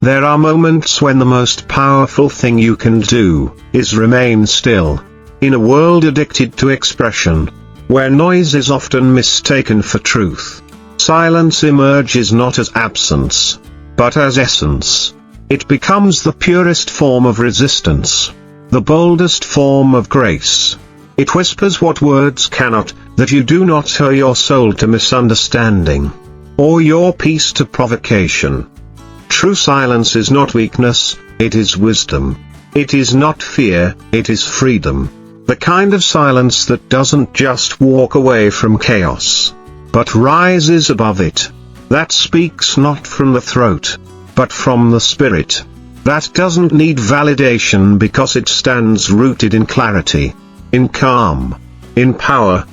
There are moments when the most powerful thing you can do is remain still. In a world addicted to expression, where noise is often mistaken for truth, silence emerges not as absence, but as essence. It becomes the purest form of resistance, the boldest form of grace. It whispers what words cannot, that you do not owe your soul to misunderstanding, or your peace to provocation. True silence is not weakness, it is wisdom. It is not fear, it is freedom. The kind of silence that doesn't just walk away from chaos, but rises above it. That speaks not from the throat, but from the spirit. That doesn't need validation because it stands rooted in clarity, in calm, in power.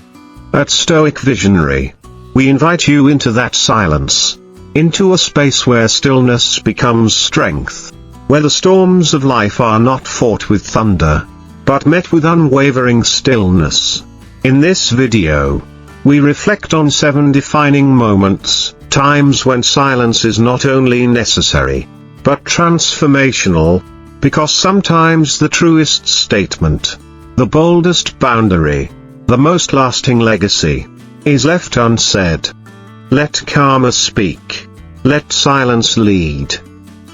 At Stoic Visionary, we invite you into that silence, into a space where stillness becomes strength, where the storms of life are not fought with thunder, but met with unwavering stillness. In this video, we reflect on 7 defining moments, times when silence is not only necessary, but transformational, because sometimes the truest statement, the boldest boundary, the most lasting legacy, is left unsaid. Let karma speak. Let silence lead.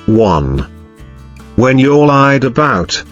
1. When you're lied about.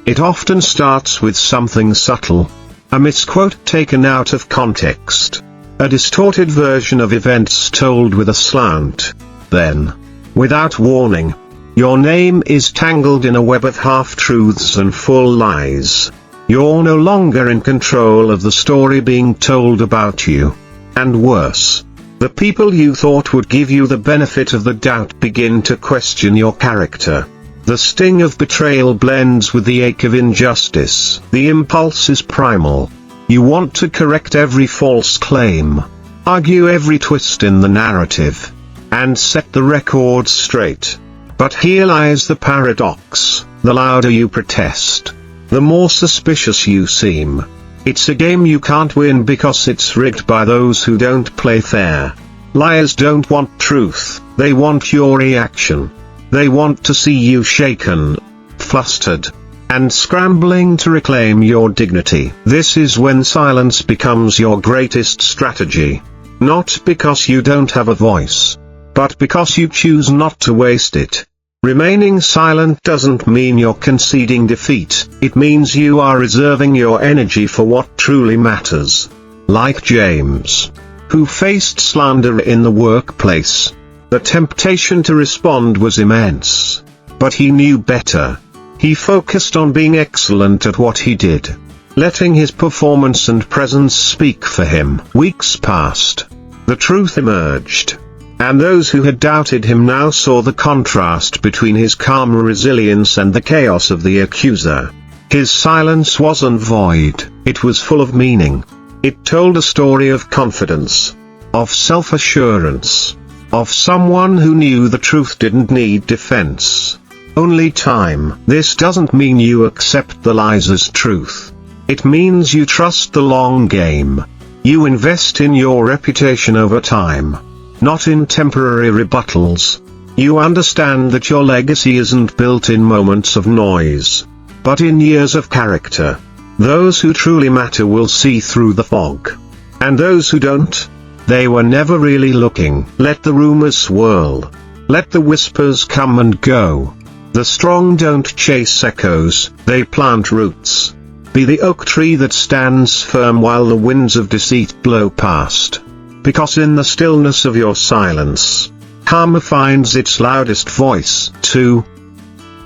It often starts with something subtle. A misquote taken out of context. A distorted version of events told with a slant. Then, without warning, your name is tangled in a web of half-truths and full lies. You're no longer in control of the story being told about you. And worse, the people you thought would give you the benefit of the doubt begin to question your character. The sting of betrayal blends with the ache of injustice. The impulse is primal. You want to correct every false claim, argue every twist in the narrative, and set the record straight. But here lies the paradox: the louder you protest, the more suspicious you seem. It's a game you can't win because it's rigged by those who don't play fair. Liars don't want truth, they want your reaction. They want to see you shaken, flustered, and scrambling to reclaim your dignity. This is when silence becomes your greatest strategy. Not because you don't have a voice, but because you choose not to waste it. Remaining silent doesn't mean you're conceding defeat, it means you are reserving your energy for what truly matters. Like James, who faced slander in the workplace. The temptation to respond was immense. But he knew better. He focused on being excellent at what he did, letting his performance and presence speak for him. Weeks passed. The truth emerged. And those who had doubted him now saw the contrast between his calm resilience and the chaos of the accuser. His silence wasn't void, it was full of meaning. It told a story of confidence, of self-assurance, of someone who knew the truth didn't need defense, only time. This doesn't mean you accept the lies as truth. It means you trust the long game. You invest in your reputation over time, not in temporary rebuttals. You understand that your legacy isn't built in moments of noise, but in years of character. Those who truly matter will see through the fog. And those who don't, they were never really looking. Let the rumors swirl. Let the whispers come and go. The strong don't chase echoes, they plant roots. Be the oak tree that stands firm while the winds of deceit blow past. Because in the stillness of your silence, karma finds its loudest voice. 2.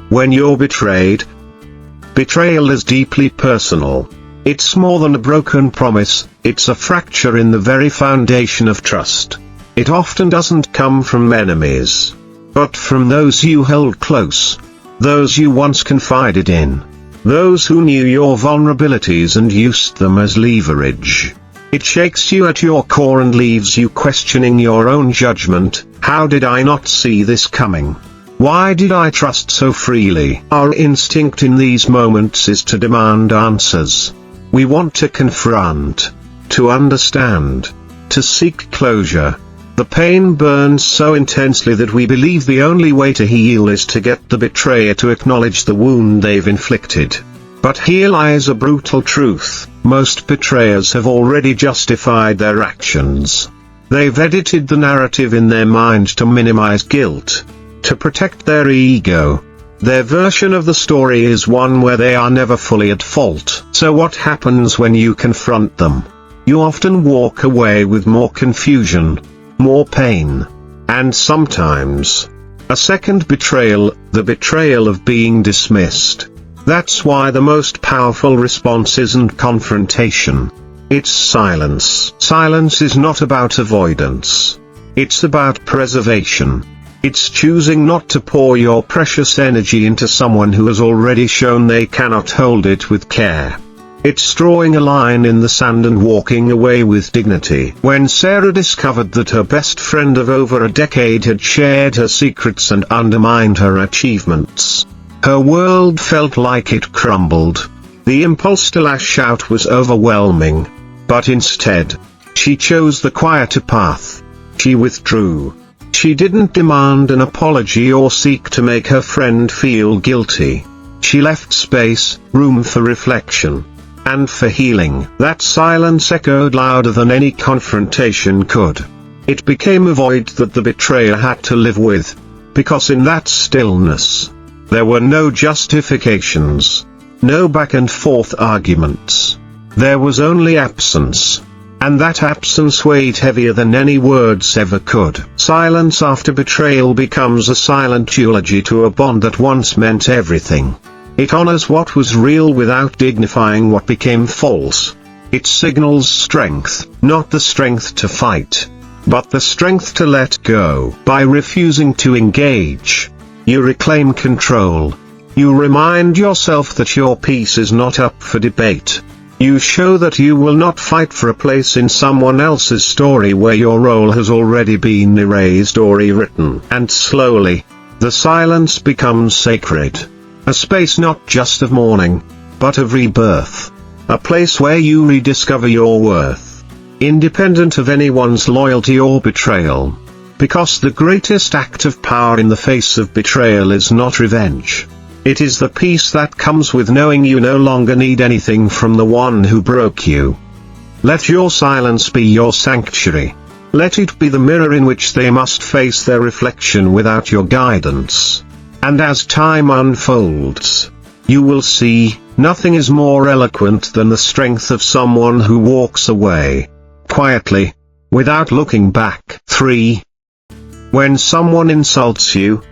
When you're betrayed. Betrayal is deeply personal. It's more than a broken promise, it's a fracture in the very foundation of trust. It often doesn't come from enemies, but from those you held close, those you once confided in, those who knew your vulnerabilities and used them as leverage. It shakes you at your core and leaves you questioning your own judgment. How did I not see this coming? Why did I trust so freely? Our instinct in these moments is to demand answers. We want to confront, to understand, to seek closure. The pain burns so intensely that we believe the only way to heal is to get the betrayer to acknowledge the wound they've inflicted. But here lies a brutal truth: most betrayers have already justified their actions. They've edited the narrative in their mind to minimize guilt, to protect their ego. Their version of the story is one where they are never fully at fault. So what happens when you confront them? You often walk away with more confusion, more pain, and sometimes a second betrayal, the betrayal of being dismissed. That's why the most powerful response isn't confrontation. It's silence. Silence is not about avoidance. It's about preservation. It's choosing not to pour your precious energy into someone who has already shown they cannot hold it with care. It's drawing a line in the sand and walking away with dignity. When Sarah discovered that her best friend of over a decade had shared her secrets and undermined her achievements, her world felt like it crumbled. The impulse to lash out was overwhelming. But instead, she chose the quieter path. She withdrew. She didn't demand an apology or seek to make her friend feel guilty. She left space, room for reflection, and for healing. That silence echoed louder than any confrontation could. It became a void that the betrayer had to live with, because in that stillness, there were no justifications, no back and forth arguments. There was only absence. And that absence weighed heavier than any words ever could. Silence after betrayal becomes a silent eulogy to a bond that once meant everything. It honors what was real without dignifying what became false. It signals strength, not the strength to fight, but the strength to let go. By refusing to engage, you reclaim control. You remind yourself that your peace is not up for debate. You show that you will not fight for a place in someone else's story where your role has already been erased or rewritten. And slowly, the silence becomes sacred. A space not just of mourning, but of rebirth. A place where you rediscover your worth, independent of anyone's loyalty or betrayal. Because the greatest act of power in the face of betrayal is not revenge. It is the peace that comes with knowing you no longer need anything from the one who broke you. Let your silence be your sanctuary. Let it be the mirror in which they must face their reflection without your guidance. And as time unfolds, you will see, nothing is more eloquent than the strength of someone who walks away, quietly, without looking back. 3. When someone insults you.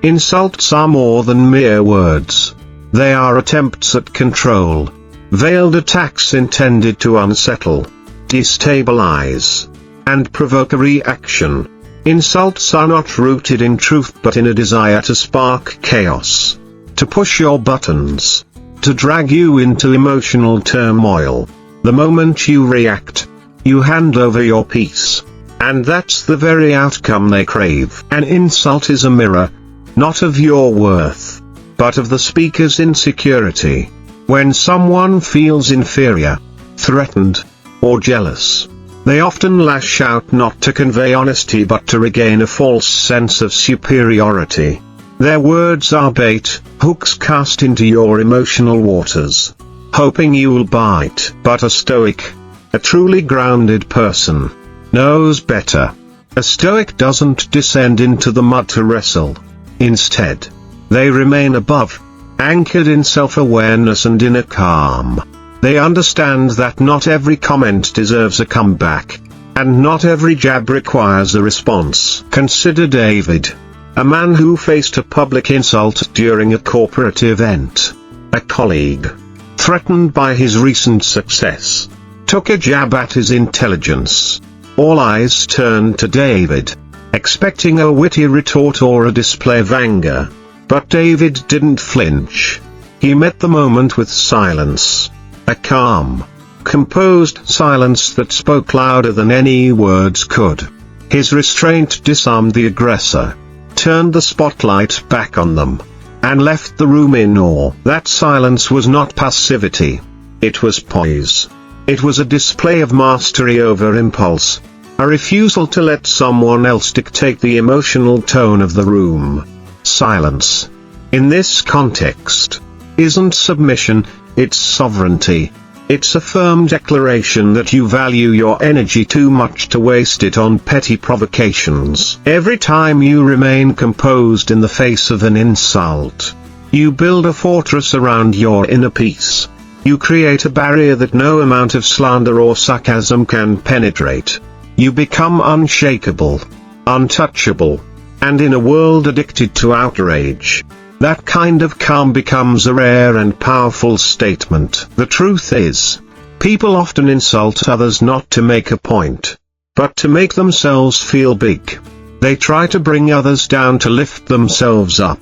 Insults are more than mere words. They are attempts at control. Veiled attacks intended to unsettle, destabilize, and provoke a reaction. Insults are not rooted in truth but in a desire to spark chaos, to push your buttons, to drag you into emotional turmoil. The moment you react, you hand over your peace. And that's the very outcome they crave. An insult is a mirror, not of your worth, but of the speaker's insecurity. When someone feels inferior, threatened, or jealous, they often lash out not to convey honesty but to regain a false sense of superiority. Their words are bait, hooks cast into your emotional waters, hoping you'll bite. But a stoic, a truly grounded person, knows better. A stoic doesn't descend into the mud to wrestle. Instead, they remain above, anchored in self-awareness and inner calm. They understand that not every comment deserves a comeback, and not every jab requires a response. Consider David, a man who faced a public insult during a corporate event. A colleague, threatened by his recent success, took a jab at his intelligence. All eyes turned to David, expecting a witty retort or a display of anger. But David didn't flinch. He met the moment with silence. A calm, composed silence that spoke louder than any words could. His restraint disarmed the aggressor, turned the spotlight back on them, and left the room in awe. That silence was not passivity. It was poise. It was a display of mastery over impulse, A refusal to let someone else dictate the emotional tone of the room. Silence, in this context, isn't submission, it's sovereignty. It's a firm declaration that you value your energy too much to waste it on petty provocations. Every time you remain composed in the face of an insult, you build a fortress around your inner peace. You create a barrier that no amount of slander or sarcasm can penetrate. You become unshakable, untouchable, and in a world addicted to outrage, that kind of calm becomes a rare and powerful statement. The truth is, people often insult others not to make a point, but to make themselves feel big. They try to bring others down to lift themselves up.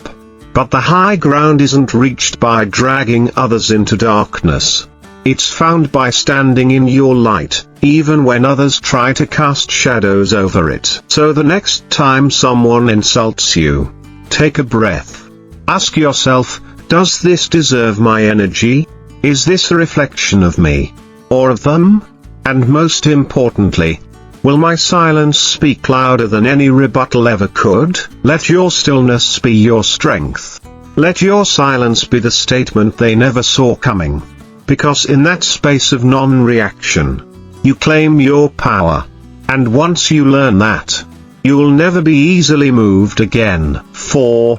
But the high ground isn't reached by dragging others into darkness. It's found by standing in your light, even when others try to cast shadows over it. So the next time someone insults you, take a breath. Ask yourself, does this deserve my energy? Is this a reflection of me, or of them? And most importantly, will my silence speak louder than any rebuttal ever could? Let your stillness be your strength. Let your silence be the statement they never saw coming. Because in that space of non-reaction, you claim your power. And once you learn that, you'll never be easily moved again. 4.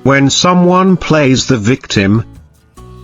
When someone plays the victim,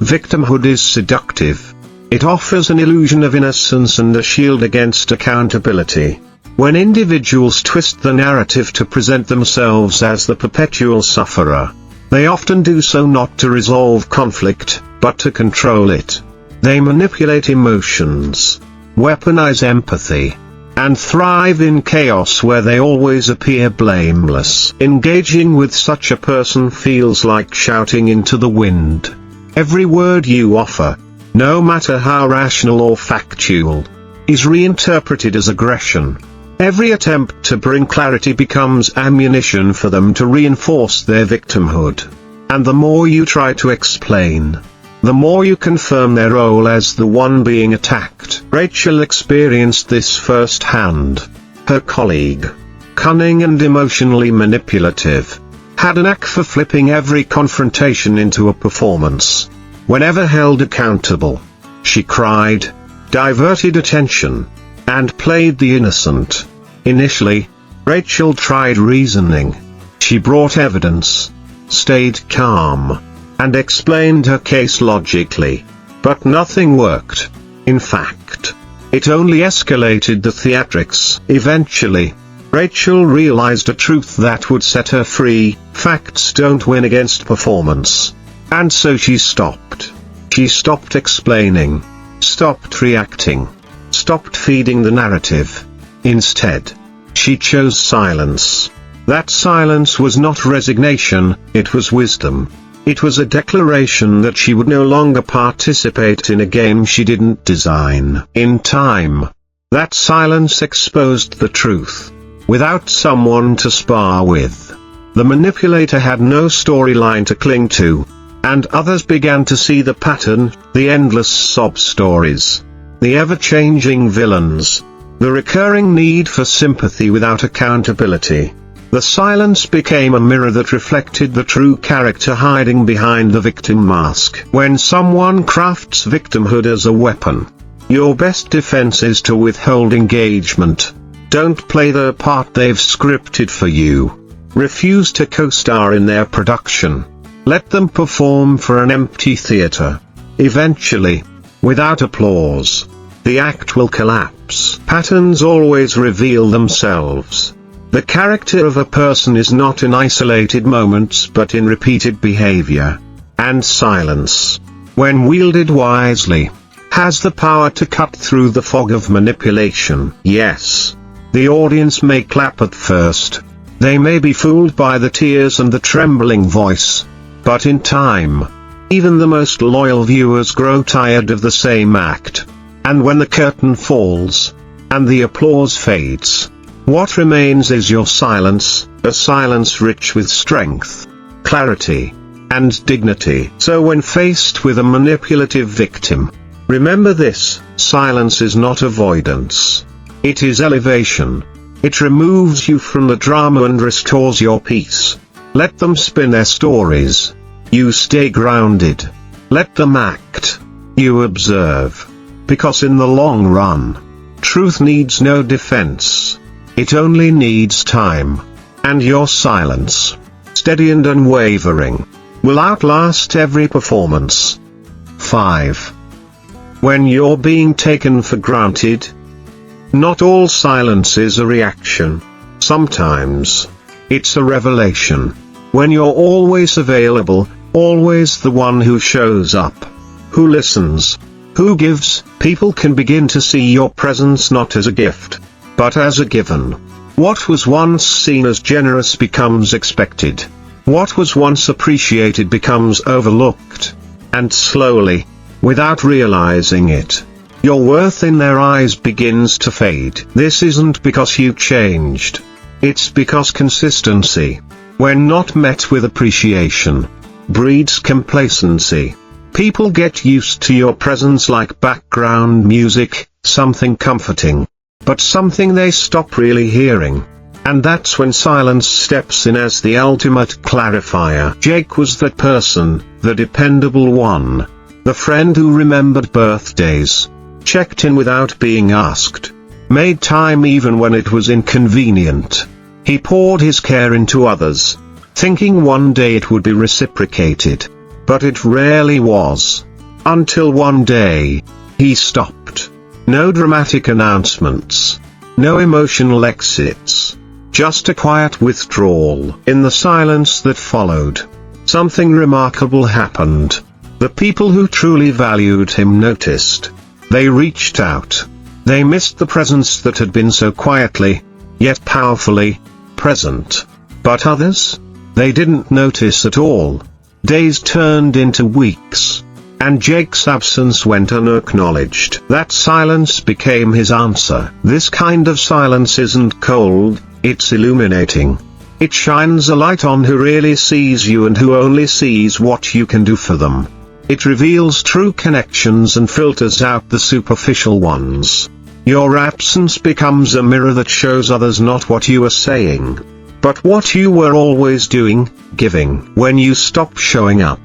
victimhood is seductive. It offers an illusion of innocence and a shield against accountability. When individuals twist the narrative to present themselves as the perpetual sufferer, they often do so not to resolve conflict, but to control it. They manipulate emotions, weaponize empathy, and thrive in chaos where they always appear blameless. Engaging with such a person feels like shouting into the wind. Every word you offer, no matter how rational or factual, is reinterpreted as aggression. Every attempt to bring clarity becomes ammunition for them to reinforce their victimhood. And the more you try to explain, the more you confirm their role as the one being attacked. Rachel experienced this firsthand. Her colleague, cunning and emotionally manipulative, had a knack for flipping every confrontation into a performance. Whenever held accountable, she cried, diverted attention, and played the innocent. Initially, Rachel tried reasoning. She brought evidence, stayed calm, and explained her case logically. But nothing worked. In fact, it only escalated the theatrics. Eventually, Rachel realized a truth that would set her free: facts don't win against performance. And so she stopped. She stopped explaining, stopped reacting, stopped feeding the narrative. Instead, she chose silence. That silence was not resignation, it was wisdom. It was a declaration that she would no longer participate in a game she didn't design. In time, that silence exposed the truth. Without someone to spar with, the manipulator had no storyline to cling to. And others began to see the pattern, the endless sob stories, the ever-changing villains, the recurring need for sympathy without accountability. The silence became a mirror that reflected the true character hiding behind the victim mask. When someone crafts victimhood as a weapon, your best defense is to withhold engagement. Don't play the part they've scripted for you. Refuse to co-star in their production. Let them perform for an empty theater. Eventually, without applause, the act will collapse. Patterns always reveal themselves. The character of a person is not in isolated moments but in repeated behavior. And silence, when wielded wisely, has the power to cut through the fog of manipulation. Yes, the audience may clap at first. They may be fooled by the tears and the trembling voice. But in time, even the most loyal viewers grow tired of the same act. And when the curtain falls, and the applause fades, what remains is your silence, a silence rich with strength, clarity, and dignity. So when faced with a manipulative victim, remember this: silence is not avoidance. It is elevation. It removes you from the drama and restores your peace. Let them spin their stories. You stay grounded. Let them act. You observe. Because in the long run, truth needs no defense. It only needs time. And your silence, steady and unwavering, will outlast every performance. 5. When you're being taken for granted. Not all silence is a reaction. Sometimes, it's a revelation. When you're always available, always the one who shows up, who listens, who gives, people can begin to see your presence not as a gift, but as a given. What was once seen as generous becomes expected. What was once appreciated becomes overlooked. And slowly, without realizing it, your worth in their eyes begins to fade. This isn't because you changed. It's because consistency, when not met with appreciation, breeds complacency. People get used to your presence like background music, something comforting, but something they stop really hearing. And that's when silence steps in as the ultimate clarifier. Jake was that person, the dependable one. The friend who remembered birthdays, checked in without being asked, made time even when it was inconvenient. He poured his care into others, thinking one day it would be reciprocated. But it rarely was. Until one day, he stopped. No dramatic announcements. No emotional exits. Just a quiet withdrawal. In the silence that followed, something remarkable happened. The people who truly valued him noticed. They reached out. They missed the presence that had been so quietly, yet powerfully, present. But others? They didn't notice at all. Days turned into weeks. And Jake's absence went unacknowledged. That silence became his answer. This kind of silence isn't cold, it's illuminating. It shines a light on who really sees you and who only sees what you can do for them. It reveals true connections and filters out the superficial ones. Your absence becomes a mirror that shows others not what you are saying, but what you were always doing, giving. When you stop showing up,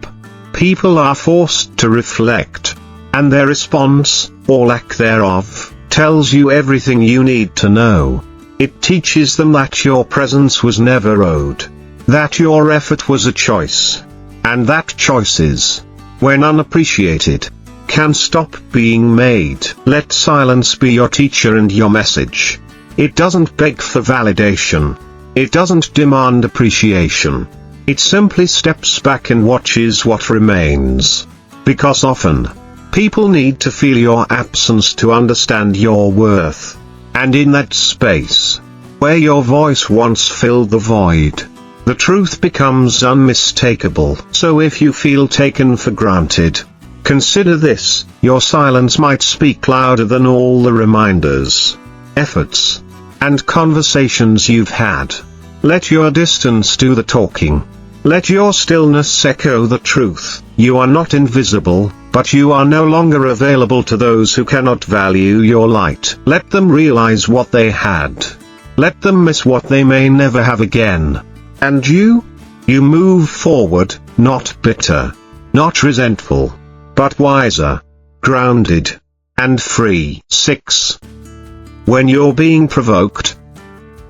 people are forced to reflect, and their response, or lack thereof, tells you everything you need to know. It teaches them that your presence was never owed, that your effort was a choice, and that choices, when unappreciated, can stop being made. Let silence be your teacher and your message. It doesn't beg for validation. It doesn't demand appreciation. It simply steps back and watches what remains. Because often, people need to feel your absence to understand your worth. And in that space, where your voice once filled the void, the truth becomes unmistakable. So if you feel taken for granted, consider this: your silence might speak louder than all the reminders, efforts, and conversations you've had. Let your distance do the talking. Let your stillness echo the truth. You are not invisible, but you are no longer available to those who cannot value your light. Let them realize what they had. Let them miss what they may never have again. And you move forward, not bitter, not resentful, but wiser, grounded, and free. 6. When you're being provoked.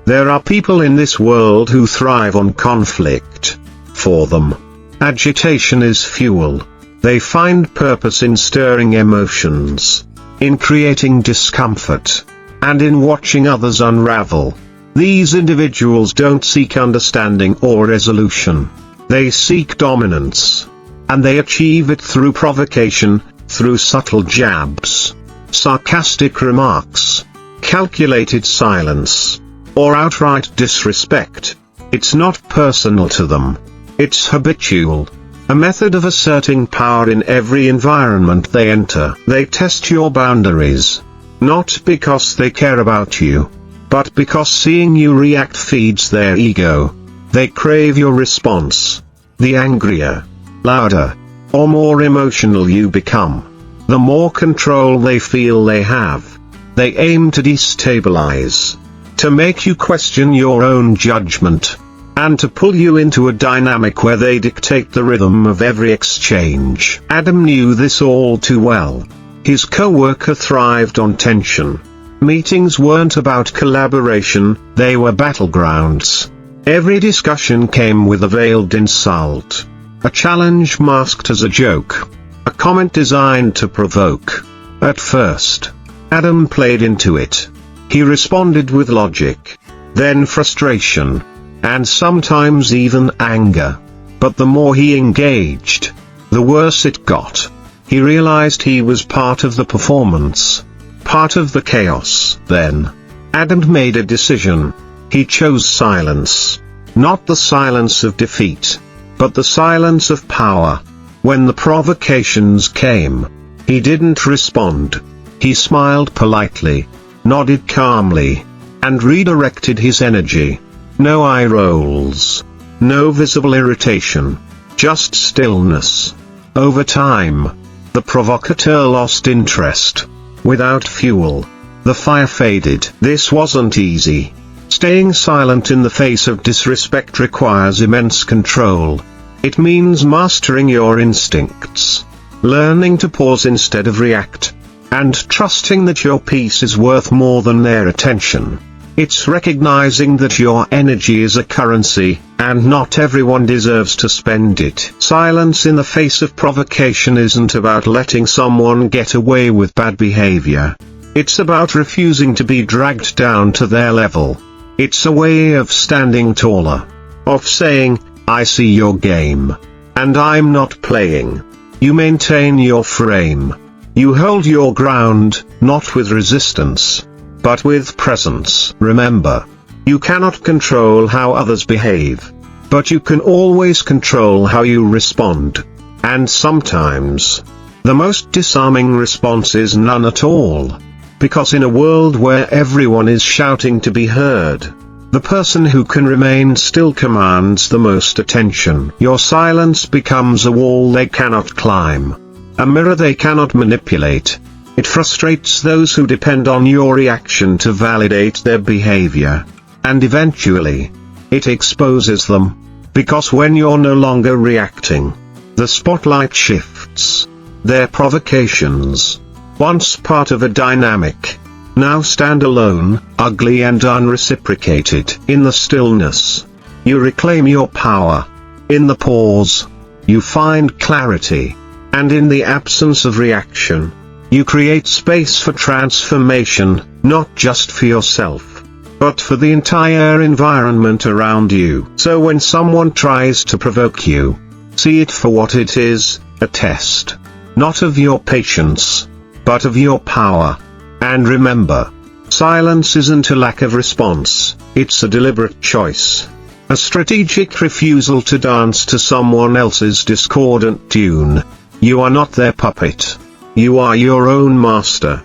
There are people in this world who thrive on conflict. For them, agitation is fuel. They find purpose in stirring emotions, in creating discomfort, and in watching others unravel. These individuals don't seek understanding or resolution. They seek dominance. And they achieve it through provocation, through subtle jabs, sarcastic remarks, calculated silence, or outright disrespect. It's not personal to them. It's habitual. A method of asserting power in every environment they enter. They test your boundaries. Not because they care about you, but because seeing you react feeds their ego. They crave your response. The angrier, louder, or more emotional you become, the more control they feel they have. They aim to destabilize, to make you question your own judgment, and to pull you into a dynamic where they dictate the rhythm of every exchange. Adam knew this all too well. His co-worker thrived on tension. Meetings weren't about collaboration, they were battlegrounds. Every discussion came with a veiled insult, a challenge masked as a joke, a comment designed to provoke. At first, Adam played into it. He responded with logic, then frustration, and sometimes even anger. But the more he engaged, the worse it got. He realized he was part of the performance, part of the chaos. Then, Adam made a decision. He chose silence. Not the silence of defeat, but the silence of power. When the provocations came, he didn't respond. He smiled politely, nodded calmly, and redirected his energy. No eye rolls, no visible irritation, just stillness. Over time, the provocateur lost interest. Without fuel, the fire faded. This wasn't easy. Staying silent in the face of disrespect requires immense control. It means mastering your instincts, learning to pause instead of react, and trusting that your peace is worth more than their attention. It's recognizing that your energy is a currency, and not everyone deserves to spend it. Silence in the face of provocation isn't about letting someone get away with bad behavior. It's about refusing to be dragged down to their level. It's a way of standing taller, of saying, I see your game, and I'm not playing. You maintain your frame. You hold your ground, not with resistance, but with presence. Remember, you cannot control how others behave, but you can always control how you respond. And sometimes, the most disarming response is none at all. Because in a world where everyone is shouting to be heard, the person who can remain still commands the most attention. Your silence becomes a wall they cannot climb, a mirror they cannot manipulate. It frustrates those who depend on your reaction to validate their behavior. And eventually, it exposes them. Because when you're no longer reacting, the spotlight shifts. Their provocations, once part of a dynamic, now stand alone, ugly and unreciprocated. In the stillness, you reclaim your power. In the pause, you find clarity. And in the absence of reaction, you create space for transformation, not just for yourself, but for the entire environment around you. So when someone tries to provoke you, see it for what it is, a test. Not of your patience, but of your power. And remember, silence isn't a lack of response, it's a deliberate choice. A strategic refusal to dance to someone else's discordant tune. You are not their puppet. You are your own master.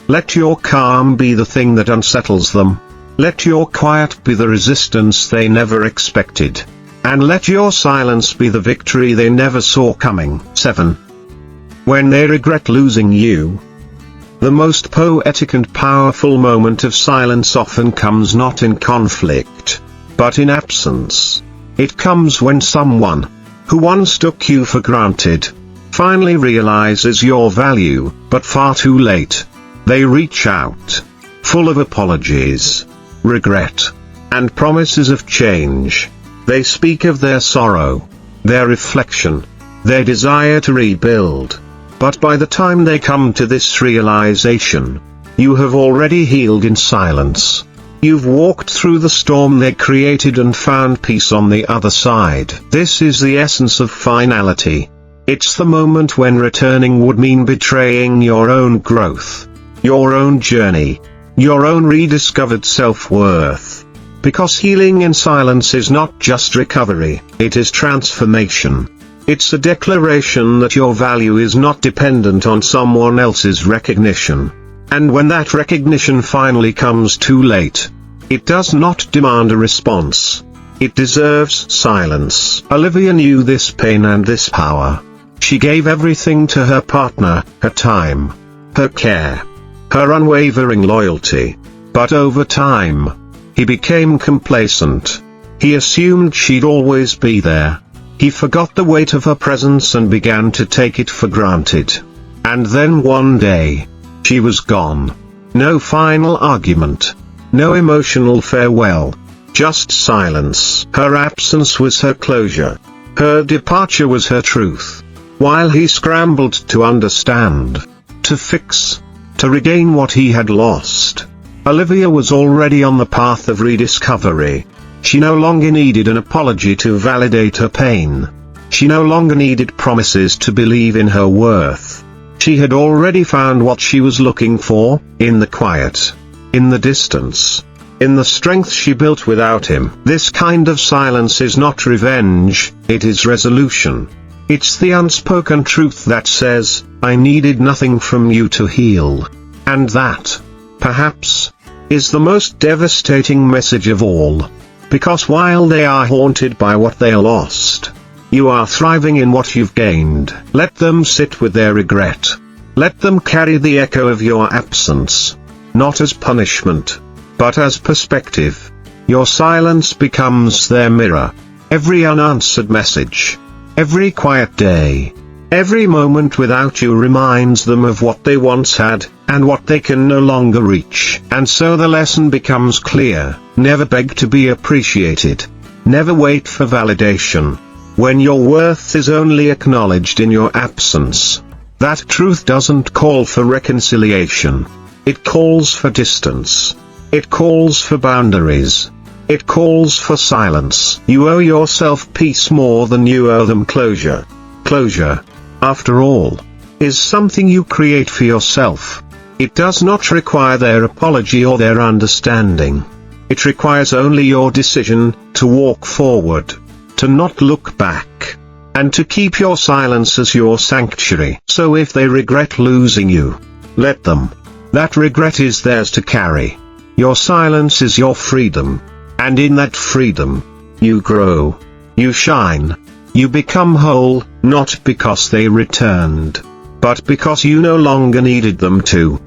Let your calm be the thing that unsettles them. Let your quiet be the resistance they never expected. And let your silence be the victory they never saw coming. 7. When they regret losing you. The most poetic and powerful moment of silence often comes not in conflict, but in absence. It comes when someone, who once took you for granted, finally realizes your value, but far too late. They reach out, full of apologies, regret, and promises of change. They speak of their sorrow, their reflection, their desire to rebuild. But by the time they come to this realization, you have already healed in silence. You've walked through the storm they created and found peace on the other side. This is the essence of finality. It's the moment when returning would mean betraying your own growth, your own journey, your own rediscovered self-worth. Because healing in silence is not just recovery, it is transformation. It's a declaration that your value is not dependent on someone else's recognition. And when that recognition finally comes too late, it does not demand a response. It deserves silence. Olivia knew this pain and this power. She gave everything to her partner, her time, her care, her unwavering loyalty. But over time, he became complacent. He assumed she'd always be there. He forgot the weight of her presence and began to take it for granted. And then one day, she was gone. No final argument. No emotional farewell. Just silence. Her absence was her closure. Her departure was her truth. While he scrambled to understand, to fix, to regain what he had lost, Olivia was already on the path of rediscovery. She no longer needed an apology to validate her pain. She no longer needed promises to believe in her worth. She had already found what she was looking for, in the quiet, in the distance, in the strength she built without him. This kind of silence is not revenge, it is resolution. It's the unspoken truth that says, I needed nothing from you to heal. And that, perhaps, is the most devastating message of all. Because while they are haunted by what they lost, you are thriving in what you've gained. Let them sit with their regret. Let them carry the echo of your absence. Not as punishment, but as perspective. Your silence becomes their mirror. Every unanswered message, every quiet day, every moment without you reminds them of what they once had, and what they can no longer reach. And so the lesson becomes clear: never beg to be appreciated. Never wait for validation. When your worth is only acknowledged in your absence, that truth doesn't call for reconciliation. It calls for distance. It calls for boundaries. It calls for silence. You owe yourself peace more than you owe them closure. Closure, after all, is something you create for yourself. It does not require their apology or their understanding. It requires only your decision to walk forward, to not look back, and to keep your silence as your sanctuary. So if they regret losing you, let them. That regret is theirs to carry. Your silence is your freedom. And in that freedom, you grow, you shine, you become whole, not because they returned, but because you no longer needed them to.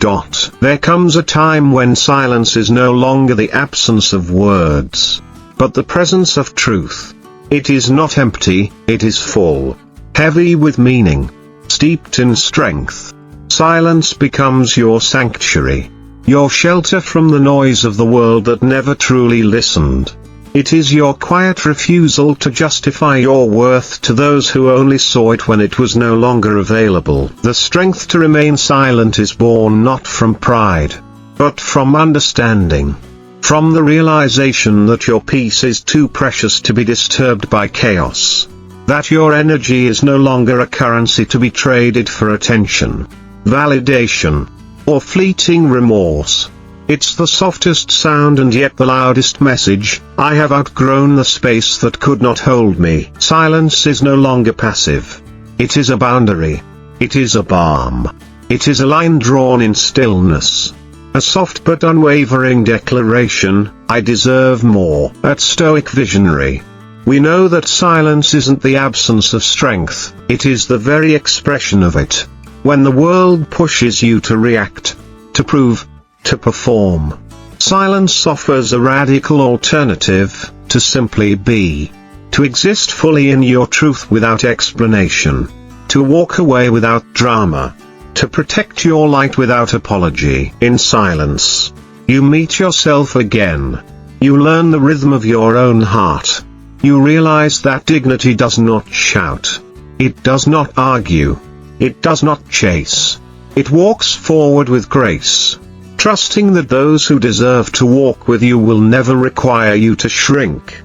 There comes a time when silence is no longer the absence of words, but the presence of truth. It is not empty, it is full, heavy with meaning, steeped in strength. Silence becomes your sanctuary, your shelter from the noise of the world that never truly listened. It is your quiet refusal to justify your worth to those who only saw it when it was no longer available. The strength to remain silent is born not from pride, but from understanding. From the realization that your peace is too precious to be disturbed by chaos. That your energy is no longer a currency to be traded for attention, validation, or fleeting remorse. It's the softest sound and yet the loudest message: I have outgrown the space that could not hold me. Silence is no longer passive. It is a boundary. It is a balm. It is a line drawn in stillness. A soft but unwavering declaration: I deserve more. At Stoic Visionary, we know that silence isn't the absence of strength, it is the very expression of it. When the world pushes you to react, to prove, to perform, silence offers a radical alternative: to simply be, to exist fully in your truth without explanation, to walk away without drama, to protect your light without apology. In silence, you meet yourself again. You learn the rhythm of your own heart. You realize that dignity does not shout. It does not argue. It does not chase. It walks forward with grace, trusting that those who deserve to walk with you will never require you to shrink.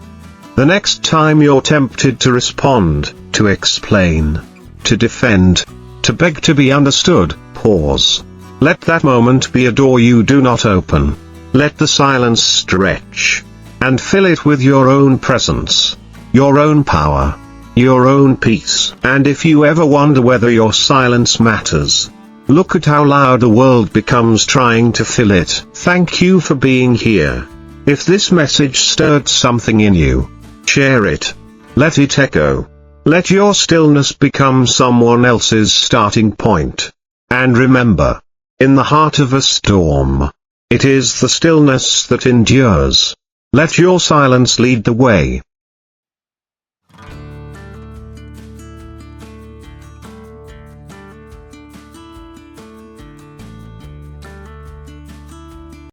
The next time you're tempted to respond, to explain, to defend, to beg to be understood, pause. Let that moment be a door you do not open. Let the silence stretch, and fill it with your own presence, your own power, your own peace. And if you ever wonder whether your silence matters, look at how loud the world becomes trying to fill it. Thank you for being here. If this message stirred something in you, share it. Let it echo. Let your stillness become someone else's starting point. And remember, In the heart of a storm, it is the stillness that endures. Let your silence lead the way.